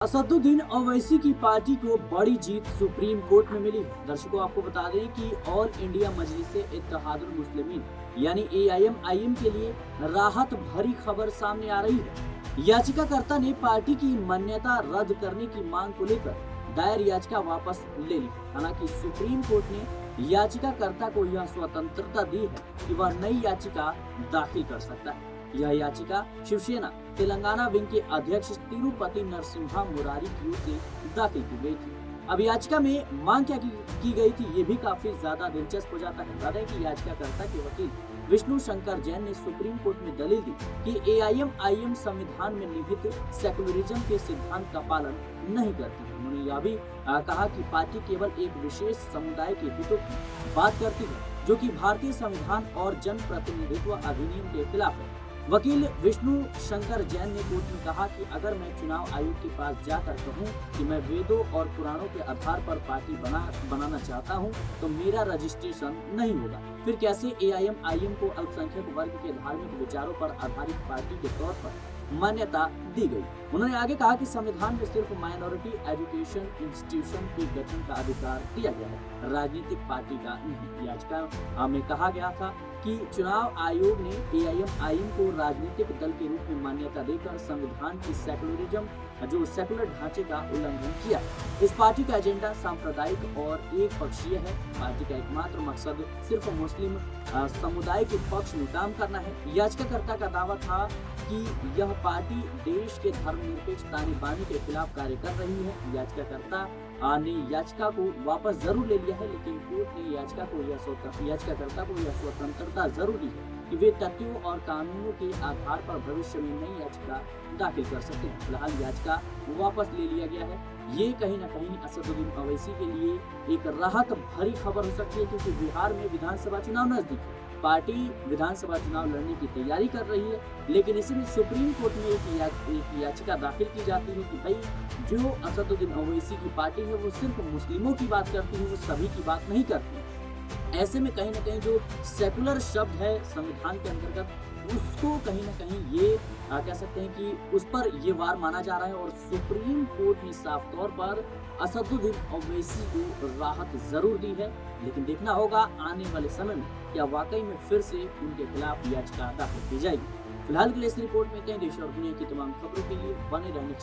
असदुद्दीन ओवैसी की पार्टी को बड़ी जीत सुप्रीम कोर्ट में मिली है। दर्शकों, आपको बता दें कि ऑल इंडिया मजलिस-ए-इत्तेहादुल मुस्लिमीन यानी AIM के लिए राहत भरी खबर सामने आ रही है। याचिकाकर्ता ने पार्टी की मान्यता रद्द करने की मांग को लेकर दायर याचिका वापस ले ली। हालांकि सुप्रीम कोर्ट ने याचिकाकर्ता को यह स्वतंत्रता दी है कि वह नई याचिका दाखिल कर सकता है। यह याचिका शिवसेना तेलंगाना विंग के अध्यक्ष तिरुपति नरसिम्हा मुरारी की ओर से दाखिल की गई थी। अब याचिका में मांग क्या की गई थी, ये भी काफी ज्यादा दिलचस्प हो जाता है। बता दें कि याचिकाकर्ता के वकील विष्णु शंकर जैन ने सुप्रीम कोर्ट में दलील दी कि AIM संविधान में निहित सेकुलरिज्म के सिद्धांत का पालन नहीं करती है। उन्होंने यह भी कहा कि पार्टी केवल एक विशेष समुदाय के हितों की बात करती है, जो कि भारतीय संविधान और जन प्रतिनिधित्व अधिनियम के खिलाफ है। वकील विष्णु शंकर जैन ने कोर्ट में कहा कि अगर मैं चुनाव आयोग के पास जाकर कहूं कि मैं वेदों और पुराणों के आधार पर पार्टी बनाना चाहता हूं, तो मेरा रजिस्ट्रेशन नहीं होगा। फिर कैसे AIM को अल्पसंख्यक वर्ग के धार्मिक विचारों पर आधारित पार्टी के तौर पर मान्यता दी गई। उन्होंने आगे कहा कि संविधान में सिर्फ माइनॉरिटी एजुकेशन इंस्टीट्यूशन के गठन का अधिकार दिया गया है, राजनीतिक पार्टी का नहीं। याचिका में कहा गया था कि चुनाव आयोग ने AIM को राजनीतिक दल के रूप में मान्यता देकर संविधान की सेकुलर ढांचे का उल्लंघन किया। इस पार्टी का एजेंडा सांप्रदायिक और एक पक्षीय है। पार्टी का एकमात्र मकसद सिर्फ मुस्लिम समुदाय के पक्ष में काम करना है। याचिकाकर्ता का दावा था कि यह पार्टी देश के धर्मनिरपेक्ष ताने बाने के खिलाफ कार्य कर रही है। याचिकाकर्ता ने याचिका को वापस जरूर ले लिया है, लेकिन कोर्ट ने याचिकाकर्ता को यह स्वतंत्रता जरूर दी है कि वे तथ्यों और कानूनों के आधार पर भविष्य में नई याचिका दाखिल कर सकते हैं। फिलहाल याचिका वापस ले लिया गया है। ये कहीं न कहीं असदुद्दीन ओवैसी के लिए एक राहत भरी खबर हो सकती है, क्योंकि बिहार में विधानसभा चुनाव नजदीक है। पार्टी विधानसभा चुनाव लड़ने की तैयारी कर रही है, लेकिन इसमें सुप्रीम कोर्ट में एक याचिका दाखिल की जाती है कि भाई जो असदुद्दीन ओवैसी की पार्टी है वो सिर्फ मुस्लिमों की बात करती है, वो सभी की बात नहीं करती। ऐसे में कहीं न कहीं जो सेकुलर शब्द है संविधान के अंतर्गत, उसको कहीं न कहीं ये कह सकते हैं कि उस पर ये वार माना जा रहा है। और सुप्रीम कोर्ट ने साफ तौर पर असदुद्दीन ओवैसी को राहत जरूर दी है, लेकिन देखना होगा आने वाले समय में क्या वाकई में फिर से उनके खिलाफ याचिका दाखिल की जाएगी। फिलहाल के लिए इस रिपोर्ट में कई देश और दुनिया की तमाम खबरों के लिए बने रहने